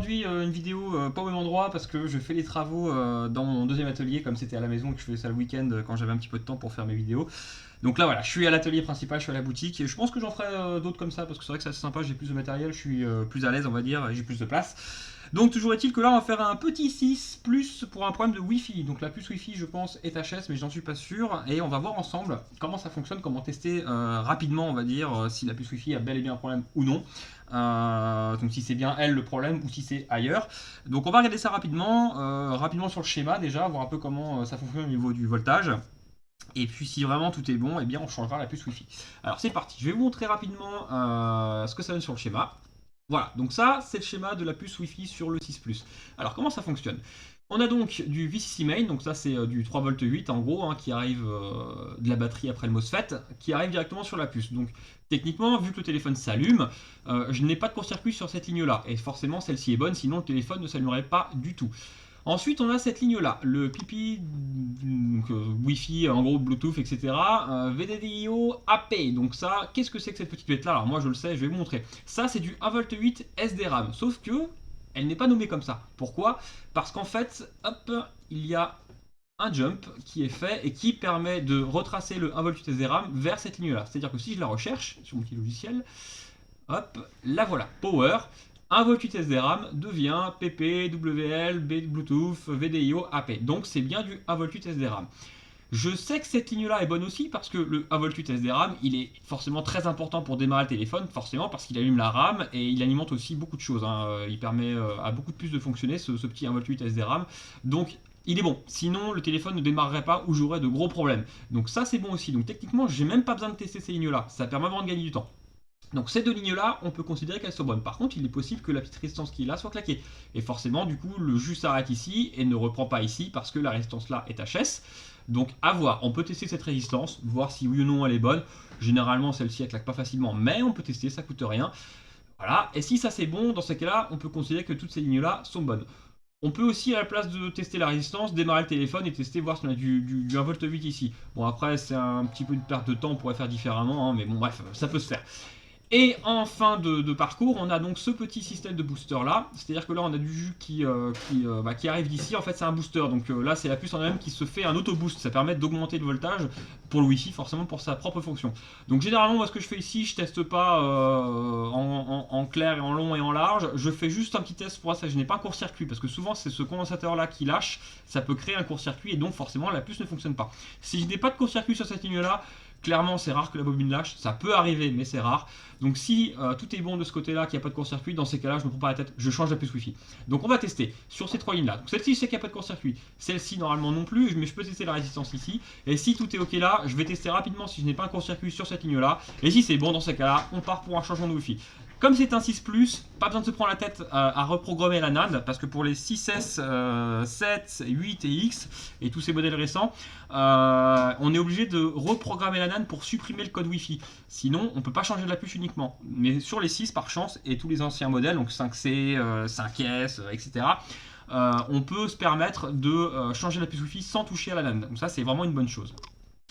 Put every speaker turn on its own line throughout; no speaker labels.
aujourd'hui une vidéo pas au même endroit parce que je fais les travaux dans mon deuxième atelier comme c'était à la maison et que je faisais ça le week-end quand j'avais un petit peu de temps pour faire mes vidéos. Donc là voilà, je suis à l'atelier principal, je suis à la boutique et je pense que j'en ferai d'autres comme ça parce que c'est vrai que c'est assez sympa, j'ai plus de matériel, je suis plus à l'aise on va dire, et j'ai plus de place. Donc toujours est-il que là on va faire un petit 6 plus pour un problème de Wi-Fi. Donc la puce Wi-Fi je pense est HS mais j'en suis pas sûr et on va voir ensemble comment ça fonctionne, comment tester rapidement on va dire si la puce Wi-Fi a bel et bien un problème ou non. Donc si c'est bien elle le problème ou si c'est ailleurs. Donc on va regarder ça rapidement sur le schéma déjà, voir un peu comment ça fonctionne au niveau du voltage. Et puis si vraiment tout est bon, eh bien on changera la puce Wi-Fi. Alors c'est parti, je vais vous montrer rapidement ce que ça donne sur le schéma. Voilà, donc ça c'est le schéma de la puce Wi-Fi sur le 6 Plus. Alors comment ça fonctionne? On a donc du VCC main, donc ça c'est du 3,8 V en gros, qui arrive de la batterie après le MOSFET, qui arrive directement sur la puce. Donc techniquement, vu que le téléphone s'allume, je n'ai pas de court-circuit sur cette ligne-là. Et forcément celle-ci est bonne, sinon le téléphone ne s'allumerait pas du tout. Ensuite, on a cette ligne-là, le pipi, donc Wi-Fi, en gros Bluetooth, etc. VDDIO AP. Donc ça, qu'est-ce que c'est que cette petite bête-là? Alors moi, je le sais, je vais vous montrer. Ça, c'est du 1,8 V SDRAM. Sauf que elle n'est pas nommée comme ça. Pourquoi? Parce qu'en fait, hop, il y a un jump qui est fait et qui permet de retracer le 1,8 V SDRAM vers cette ligne-là. C'est-à-dire que si je la recherche sur mon petit logiciel, hop, la voilà, Power. 1,8 V SDRAM devient PP, WL, Bluetooth, VDIO, AP. Donc c'est bien du 1,8 V SDRAM. Je sais que cette ligne-là est bonne aussi parce que le 1,8 V SDRAM, il est forcément très important pour démarrer le téléphone, forcément parce qu'il allume la RAM et il alimente aussi beaucoup de choses. Il permet à beaucoup de puces de fonctionner, ce petit 1,8 V SDRAM. Donc il est bon, sinon le téléphone ne démarrerait pas ou j'aurais de gros problèmes. Donc ça c'est bon aussi. Donc techniquement, j'ai même pas besoin de tester ces lignes-là, ça permet vraiment de gagner du temps. Donc ces deux lignes-là, on peut considérer qu'elles sont bonnes. Par contre, il est possible que la petite résistance qui est là soit claquée. Et forcément, du coup, le jus s'arrête ici et ne reprend pas ici parce que la résistance là est HS. Donc à voir, on peut tester cette résistance, voir si oui ou non elle est bonne. Généralement, celle-ci elle claque pas facilement, mais on peut tester, ça coûte rien. Voilà, et si ça c'est bon, dans ces cas-là, on peut considérer que toutes ces lignes-là sont bonnes. On peut aussi, à la place de tester la résistance, démarrer le téléphone et tester, voir si on a du 1,8 V ici. Bon, après, c'est un petit peu une perte de temps, on pourrait faire différemment, mais bon, bref, ça peut se faire. Et en fin de parcours, on a donc ce petit système de booster là, c'est-à-dire que là on a du jus qui arrive d'ici, en fait c'est un booster, donc là c'est la puce en elle-même qui se fait un auto-boost, ça permet d'augmenter le voltage pour le Wi-Fi, forcément pour sa propre fonction. Donc généralement moi ce que je fais ici, je teste pas en clair et en long et en large, je fais juste un petit test pour ça, je n'ai pas un court-circuit, parce que souvent c'est ce condensateur là qui lâche, ça peut créer un court-circuit et donc forcément la puce ne fonctionne pas. Si je n'ai pas de court-circuit sur cette ligne là, clairement c'est rare que la bobine lâche, ça peut arriver mais c'est rare. Donc si tout est bon de ce côté-là, qu'il n'y a pas de court-circuit, dans ces cas-là, je ne me prends pas la tête, je change la puce Wi-Fi. Donc on va tester sur ces trois lignes-là. Donc celle-ci, je sais qu'il n'y a pas de court-circuit. Celle-ci, normalement non plus, mais je peux tester la résistance ici. Et si tout est OK là, je vais tester rapidement si je n'ai pas un court-circuit sur cette ligne-là. Et si c'est bon, dans ces cas-là, on part pour un changement de Wi-Fi. Comme c'est un 6 Plus, pas besoin de se prendre la tête à reprogrammer la NAND, parce que pour les 6S, 7, 8 et X, et tous ces modèles récents, on est obligé de reprogrammer la NAND pour supprimer le code Wi-Fi. Sinon, on ne peut pas changer de la puce uniquement. Mais sur les 6, par chance, et tous les anciens modèles, donc 5C, 5S, etc., on peut se permettre de changer la puce Wi-Fi sans toucher à la NAND. Donc ça, c'est vraiment une bonne chose.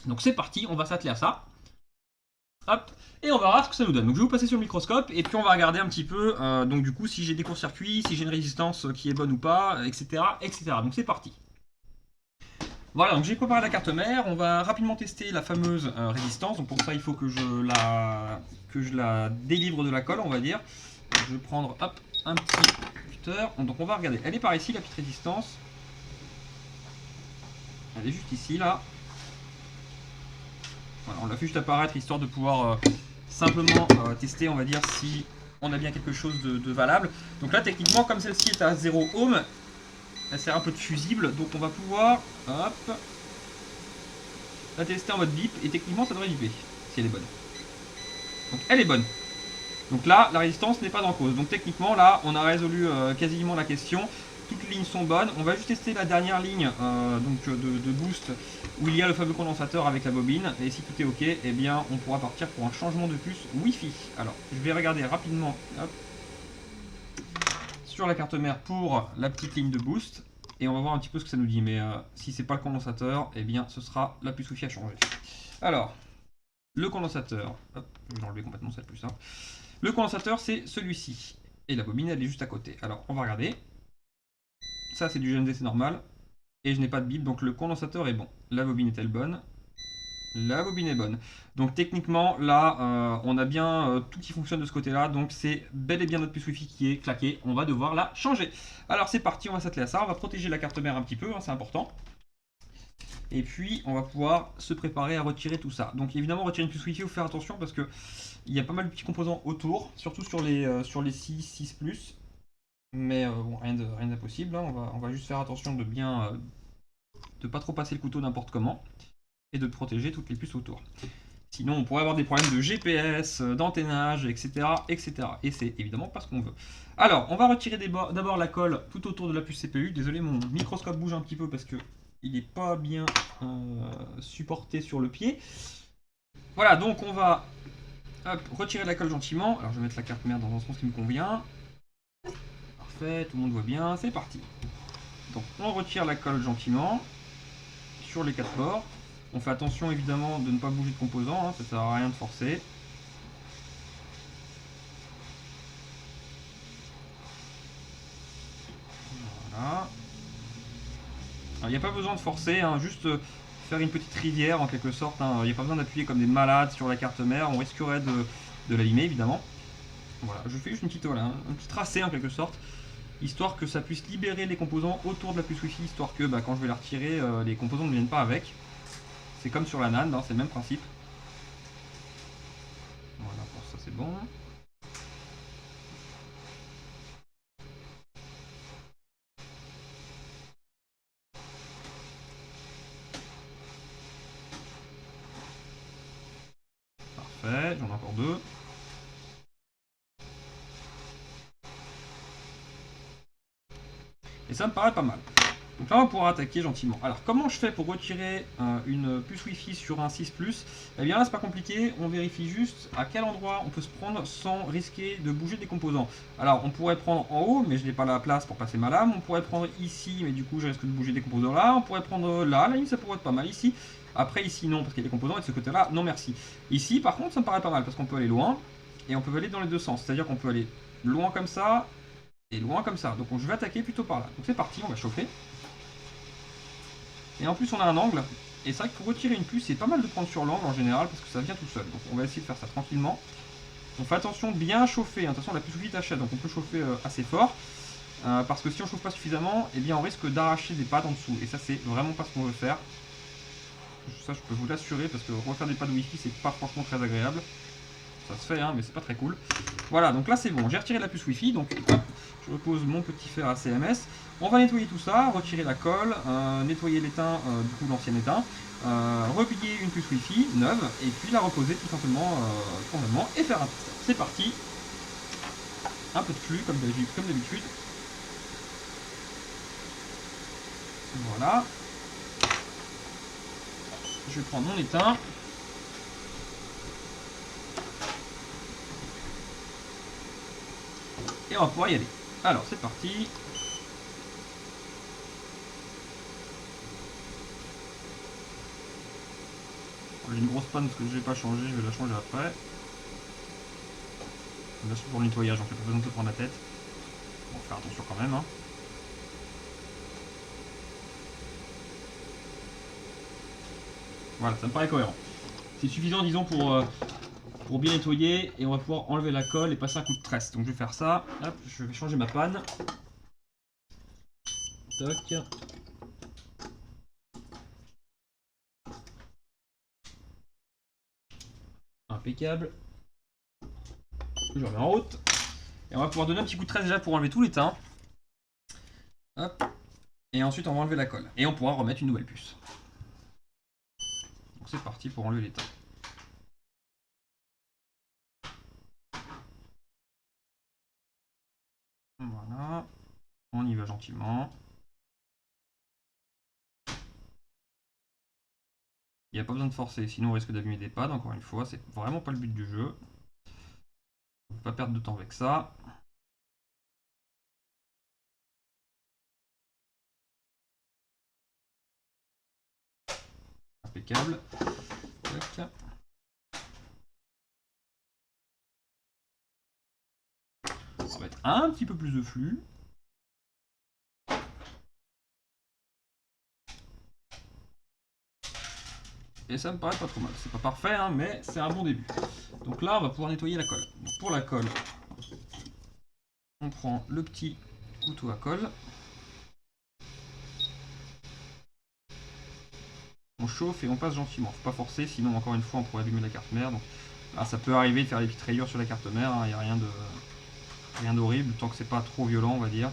Donc c'est parti, on va s'atteler à ça. Hop, et on va voir ce que ça nous donne. Donc je vais vous passer sur le microscope et puis on va regarder un petit peu, donc du coup si j'ai des courts-circuits, si j'ai une résistance qui est bonne ou pas, etc. etc. Donc c'est parti. Voilà, donc j'ai préparé la carte mère, on va rapidement tester la fameuse résistance. Donc pour ça il faut que je la délivre de la colle, on va dire. Je vais prendre hop, un petit cutter. Donc on va regarder, elle est par ici la petite résistance. Elle est juste ici là. Voilà, on l'a fait juste apparaître histoire de pouvoir simplement tester, on va dire, si on a bien quelque chose de valable. Donc là, techniquement, comme celle-ci est à 0 ohm, elle sert un peu de fusible, donc on va pouvoir hop, la tester en mode bip, et techniquement, ça devrait biper, si elle est bonne. Donc elle est bonne. Donc là, la résistance n'est pas en cause. Donc techniquement, là, on a résolu quasiment la question. Toutes les lignes sont bonnes. On va juste tester la dernière ligne de boost où il y a le fameux condensateur avec la bobine. Et si tout est OK, eh bien, on pourra partir pour un changement de puce Wi-Fi. Alors, je vais regarder rapidement hop, sur la carte mère pour la petite ligne de boost. Et on va voir un petit peu ce que ça nous dit. Mais si c'est pas le condensateur, eh bien, ce sera la puce Wi-Fi à changer. Alors, le condensateur, hop, je vais l'enlever complètement, c'est le plus simple. Le condensateur, c'est celui-ci. Et la bobine, elle est juste à côté. Alors, on va regarder. Ça, c'est du GND, c'est normal. Et je n'ai pas de bip, donc le condensateur est bon. La bobine est-elle bonne? La bobine est bonne. Donc techniquement, là, on a bien tout qui fonctionne de ce côté-là. Donc c'est bel et bien notre puce Wi-Fi qui est claquée. On va devoir la changer. Alors c'est parti, on va s'atteler à ça. On va protéger la carte mère un petit peu, hein, c'est important. Et puis on va pouvoir se préparer à retirer tout ça. Donc évidemment, retirer une puce Wi-Fi, il faut faire attention parce que il y a pas mal de petits composants autour, surtout sur les 6, 6+. Mais bon, rien d'impossible. Hein. On va juste faire attention de bien de pas trop passer le couteau n'importe comment et de protéger toutes les puces autour. Sinon, on pourrait avoir des problèmes de GPS, d'antennage, etc., etc. Et c'est évidemment pas ce qu'on veut. Alors, on va retirer d'abord la colle tout autour de la puce CPU. Désolé, mon microscope bouge un petit peu parce que il n'est pas bien supporté sur le pied. Voilà, donc on va retirer la colle gentiment. Alors, je vais mettre la carte mère dans un sens qui me convient. Parfait, tout le monde voit bien. C'est parti. Donc, on retire la colle gentiment sur les 4 bords. On fait attention évidemment de ne pas bouger de composants, hein, ça sert à rien de forcer. Voilà. Il n'y a pas besoin de forcer, hein, juste faire une petite rivière en quelque sorte. Hein. Il n'y a pas besoin d'appuyer comme des malades sur la carte mère, on risquerait de l'abîmer évidemment. Voilà, je fais juste une petite, voilà, un petit tracé en quelque sorte, histoire que ça puisse libérer les composants autour de la puce Wi-Fi, histoire que quand je vais la retirer, les composants ne viennent pas avec. C'est comme sur la NAND, hein, c'est le même principe. Voilà, pour ça c'est bon. Parfait, j'en ai encore 2. Et ça me paraît pas mal. Donc là on va pouvoir attaquer gentiment. Alors comment je fais pour retirer une puce Wi-Fi sur un 6+. Eh bien là c'est pas compliqué, on vérifie juste à quel endroit on peut se prendre sans risquer de bouger des composants. Alors on pourrait prendre en haut, mais je n'ai pas la place pour passer ma lame. On pourrait prendre ici, mais du coup je risque de bouger des composants là. On pourrait prendre là, là ça pourrait être pas mal ici. Après ici non, parce qu'il y a des composants, et de ce côté là, non merci. Ici par contre ça me paraît pas mal, parce qu'on peut aller loin, et on peut aller dans les deux sens. C'est-à-dire qu'on peut aller loin comme ça, et loin comme ça. Donc je vais attaquer plutôt par là. Donc c'est parti, on va chauffer. Et en plus on a un angle, et c'est vrai que pour retirer une puce c'est pas mal de prendre sur l'angle en général parce que ça vient tout seul. Donc on va essayer de faire ça tranquillement. On fait attention de bien chauffer, attention la puce vite achète, donc on peut chauffer assez fort. Parce que si on chauffe pas suffisamment, eh bien on risque d'arracher des pads en dessous. Et ça c'est vraiment pas ce qu'on veut faire. Ça je peux vous l'assurer parce que refaire des pads Wi-Fi c'est pas franchement très agréable. Ça se fait hein, mais c'est pas très cool. Voilà, donc là c'est bon, j'ai retiré la puce Wi-Fi, donc hop, je repose mon petit fer à CMS. On va nettoyer tout ça, retirer la colle, nettoyer l'étain, du coup l'ancien étain, replier une puce Wi-Fi neuve, et puis la reposer tout simplement convenablement et faire un test. C'est parti. Un peu de flux comme d'habitude. Voilà. Je vais prendre mon étain. Et on va pouvoir y aller. Alors c'est parti. J'ai une grosse panne parce que je n'ai pas changé, je vais la changer après. Là c'est pour le nettoyage, donc il n'y a pas besoin de te prendre la tête. Bon, faire attention quand même. Hein. Voilà, ça me paraît cohérent. C'est suffisant disons pour bien nettoyer, et on va pouvoir enlever la colle et passer un coup de tresse. Donc je vais faire ça. Hop, je vais changer ma panne. Toc. Impeccable. Je remets en route. Et on va pouvoir donner un petit coup de tresse déjà pour enlever tout l'étain. Hop. Et ensuite on va enlever la colle. Et on pourra remettre une nouvelle puce. Donc c'est parti pour enlever l'étain. Voilà. On y va gentiment. Il n'y a pas besoin de forcer, sinon on risque d'abîmer des pads, encore une fois, c'est vraiment pas le but du jeu. On ne peut pas perdre de temps avec ça. Impeccable. Tac. On va mettre un petit peu plus de flux. Et ça me paraît pas trop mal. C'est pas parfait, hein, mais c'est un bon début. Donc là, on va pouvoir nettoyer la colle. Donc pour la colle, on prend le petit couteau à colle. On chauffe et on passe gentiment. Faut pas forcer, sinon encore une fois on pourrait abîmer la carte mère. Donc là, ça peut arriver de faire des petites rayures sur la carte mère. Il n'y a rien d'horrible tant que c'est pas trop violent, on va dire.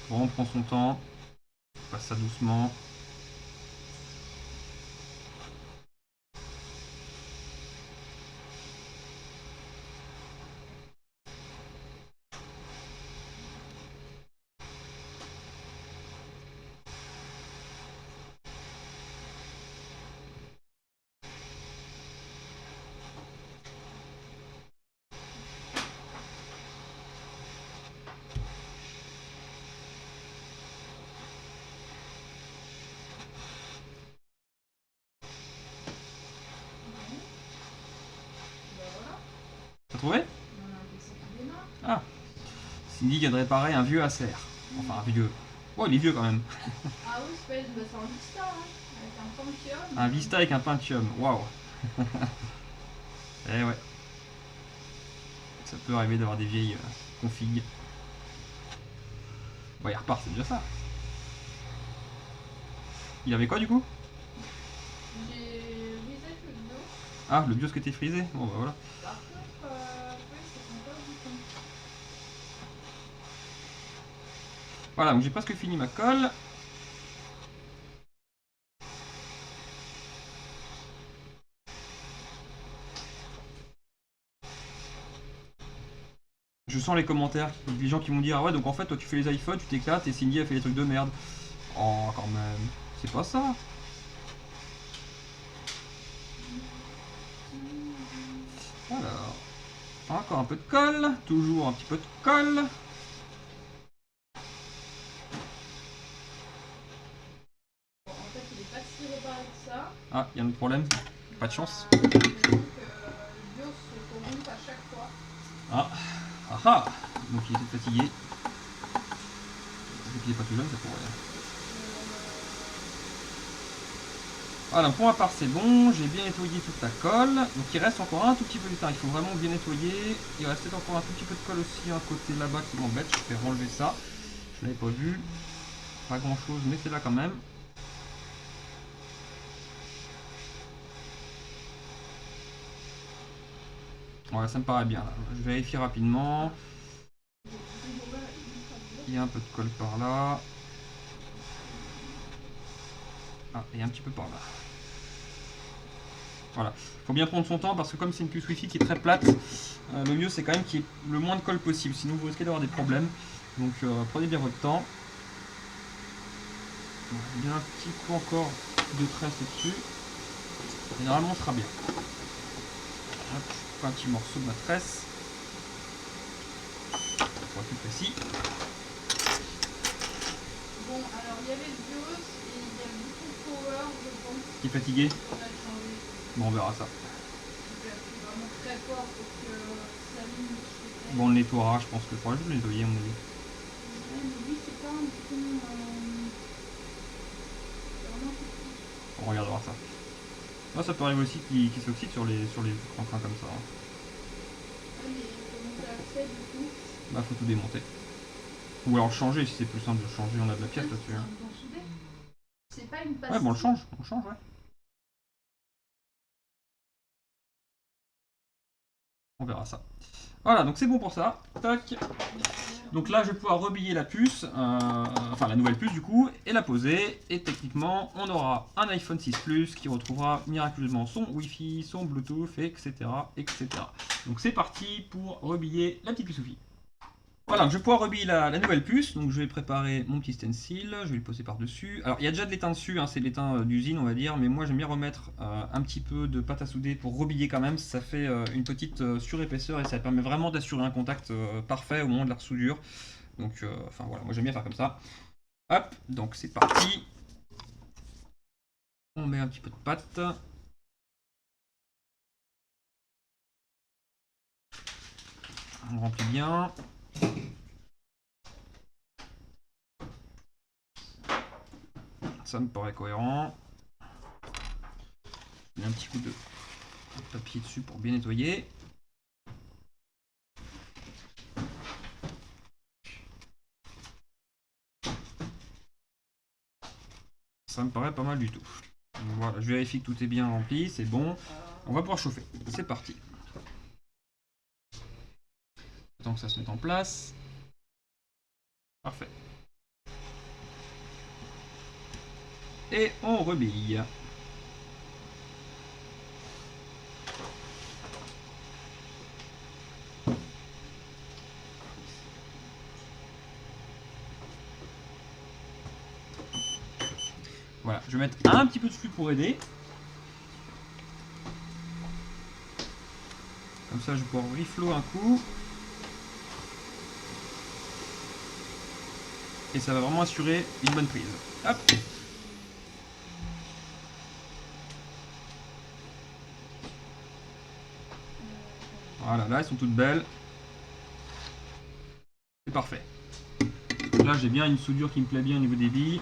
Bon, on prend son temps, on passe ça doucement. T'as trouvé? Ah, Cindy vient de réparer un vieux Acer. Enfin, un vieux. Oh, il est vieux quand même.
Ah oui, c'est un Vista, hein, avec un Pentium.
Un Vista avec un Pentium. Waouh. Eh ouais. Ça peut arriver d'avoir des vieilles configs. Bon, il repart, c'est déjà ça. Il avait quoi du coup?
J'ai reset le BIOS.
Ah, le BIOS qui était frisé. Bon, bah voilà.
Par contre, ouais, c'est encore du temps.
Voilà, donc j'ai presque fini ma colle. Je sens les commentaires, des gens qui vont dire ah ouais donc en fait toi tu fais les iPhones, tu t'éclates et Cindy a fait des trucs de merde. Oh quand même, c'est pas ça. Alors, encore un peu de colle, toujours un petit peu de colle.
Bon, en fait, il est pas si réparé que ça.
Ah, il y a un autre problème, pas de chance.
Donc, le BIOS se corrompt à chaque fois.
Ah, ah ah. Donc il était fatigué. Vu qu'il est pas tout jeune, ça pourrait. Voilà, pour ma part c'est bon, j'ai bien nettoyé toute la colle. Donc il reste encore un tout petit peu de temps, il faut vraiment bien nettoyer. Il reste peut-être encore un tout petit peu de colle aussi à côté là-bas qui m'embête, je vais renlever ça. Je l'avais pas vu. Pas grand chose, mais c'est là quand même. Ouais, ça me paraît bien là. Je vérifie rapidement. Il y a un peu de colle par là. Ah, et un petit peu par là. Voilà. Faut bien prendre son temps parce que comme c'est une puce Wi-Fi qui est très plate, le mieux c'est quand même qu'il y ait le moins de colle possible. Sinon vous risquez d'avoir des problèmes. Donc prenez bien votre temps. Il y a un petit coup encore de tresse dessus. Généralement, ce sera bien. Hop, je fais un petit morceau de ma tresse. Pour être plus précis.
Bon, alors il y avait le BIOS et il y a le bouton power, je pense.
Qui est fatigué?
On a changé.
Bon, on verra ça.
Il appuie vraiment très fort pour que ça allume.
Bon, on le nettoiera, je pense que il faudra juste le nettoyer à mon avis.
Ouais, mais lui, c'est pas un bouton. C'est vraiment petit.
On regardera ça. Là, ça peut arriver aussi qu'il s'oxyde sur les encrins comme ça. Hein.
Ouais, mais comment ça fait du coup?
Bah, faut tout démonter. Ou alors changer, si c'est plus simple de changer, on a de la pièce là-dessus. Hein.
C'est pas une pastille.
Ouais, bon, on le change, ouais. On verra ça. Voilà, donc c'est bon pour ça. Tac. Donc là, je vais pouvoir rebiller la puce, enfin la nouvelle puce du coup, et la poser. Et techniquement, on aura un iPhone 6 Plus qui retrouvera miraculeusement son Wi-Fi, son Bluetooth, etc. etc. Donc c'est parti pour rebiller la petite puce Wi-Fi. Voilà, je vais pouvoir rebiller la nouvelle puce. Donc je vais préparer mon petit stencil, je vais le poser par-dessus. Alors il y a déjà de l'étain dessus, hein, c'est de l'étain d'usine on va dire, mais moi j'aime bien remettre un petit peu de pâte à souder pour rebiller quand même. Ça fait une petite surépaisseur et ça permet vraiment d'assurer un contact parfait au moment de la soudure. Donc enfin voilà, moi j'aime bien faire comme ça. Hop, donc c'est parti. On met un petit peu de pâte. On remplit bien. Ça me paraît cohérent. Je mets un petit coup de papier dessus pour bien nettoyer. Ça me paraît pas mal du tout. Voilà, je vérifie que tout est bien rempli, c'est bon. On va pouvoir chauffer. C'est parti. Tant que ça se mette en place. Parfait. Et on rebille. Voilà, je vais mettre un petit peu de flux pour aider. Comme ça, je vais pouvoir reflow un coup. Et ça va vraiment assurer une bonne prise. Hop. Voilà, là, elles sont toutes belles. C'est parfait. Là, j'ai bien une soudure qui me plaît bien au niveau des billes.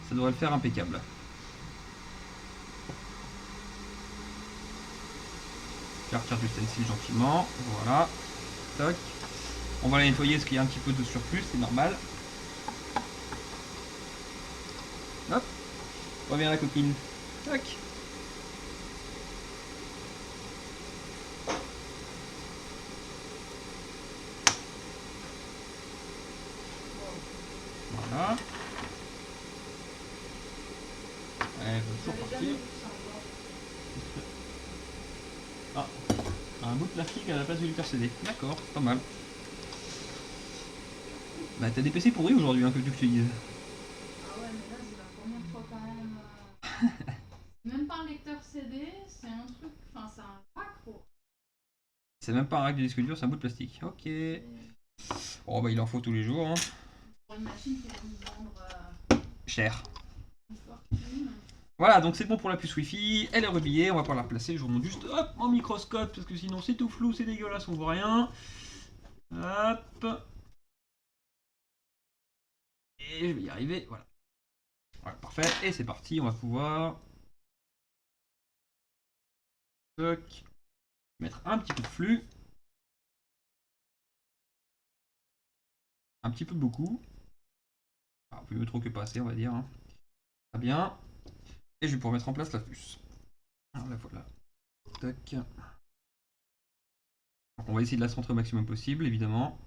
Ça devrait le faire impeccable. Je retire du stencil gentiment. Voilà. Toc. On va la nettoyer parce qu'il y a un petit peu de surplus, c'est normal. Hop. Reviens la copine. Toc. Voilà. Elle va toujours partir. Ah, un bout de plastique à la place du lecteur CD. D'accord, pas mal. Bah t'as des PC pourris aujourd'hui, hein, que tu te dises.
Ah ouais, mais là, c'est la première fois quand même. Même pas un lecteur CD, c'est un truc. Enfin, c'est un macro.
C'est même pas un rack de disque dur, c'est un bout de plastique. Ok. Oh bah il en faut tous les jours. Hein.
Pour une machine qui va nous vendre
Cher.
une fortune.
Voilà, donc c'est bon pour la puce Wi-Fi. Elle est rebillée, on va pouvoir la placer. Je vous remonte juste hop, en microscope parce que sinon c'est tout flou, c'est dégueulasse, on voit rien. Hop. Et je vais y arriver, voilà. Voilà, parfait. Et c'est parti, on va pouvoir toc, mettre un petit peu de flux. Un petit peu beaucoup. Alors, plus mieux trop que pas assez, on va dire. Hein. Très bien. Et je vais pouvoir mettre en place la puce. Alors la voilà. Tac. Donc, on va essayer de la centrer au maximum possible, évidemment.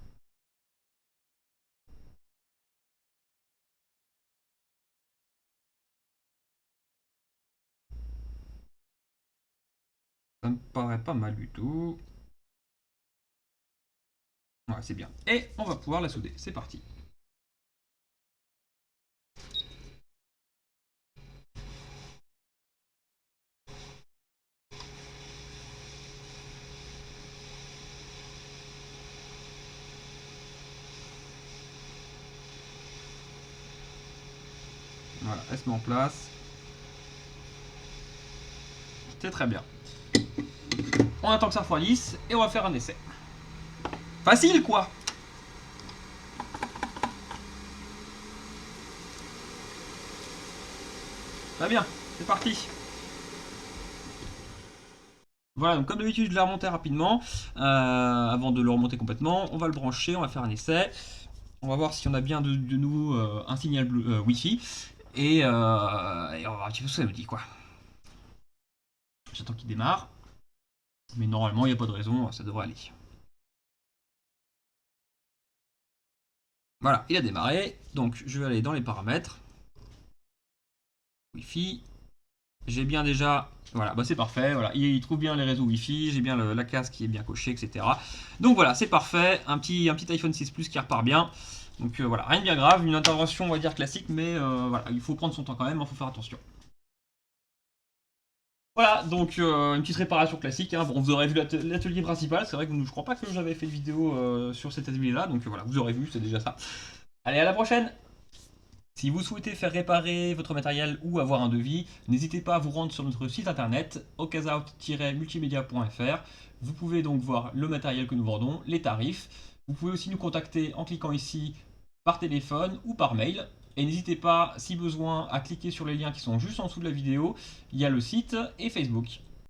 Ça me paraît pas mal du tout. Ouais, c'est bien. Et on va pouvoir la souder. C'est parti. Voilà, elle se met en place. C'est très bien. On attend que ça refroidisse et on va faire un essai. Facile quoi. Très bien, c'est parti. Voilà, donc comme d'habitude, je l'ai remonté rapidement. Avant de le remonter complètement, on va le brancher, on va faire un essai. On va voir si on a bien de nouveau un signal Wi-Fi. Et on va voir un petit peu ce que ça nous dit quoi. J'attends qu'il démarre. Mais normalement, il n'y a pas de raison, ça devrait aller. Voilà, il a démarré. Donc, je vais aller dans les paramètres. Wi-Fi. J'ai bien déjà... Voilà, bah c'est parfait. Voilà, il trouve bien les réseaux Wi-Fi. J'ai bien la case qui est bien cochée, etc. Donc voilà, c'est parfait. Un petit iPhone 6 Plus qui repart bien. Donc voilà, rien de bien grave. Une intervention, on va dire, classique. Mais voilà, il faut prendre son temps quand même. Il faut faire attention. Voilà, donc une petite réparation classique. Hein. Bon, vous aurez vu l'atelier principal. C'est vrai que je crois pas que j'avais fait de vidéo sur cet atelier-là. Donc voilà, vous aurez vu, c'est déjà ça. Allez, à la prochaine! Si vous souhaitez faire réparer votre matériel ou avoir un devis, n'hésitez pas à vous rendre sur notre site internet ocasout-multimedia.fr. Vous pouvez donc voir le matériel que nous vendons, les tarifs. Vous pouvez aussi nous contacter en cliquant ici par téléphone ou par mail. Et n'hésitez pas, si besoin, à cliquer sur les liens qui sont juste en dessous de la vidéo. Il y a le site et Facebook.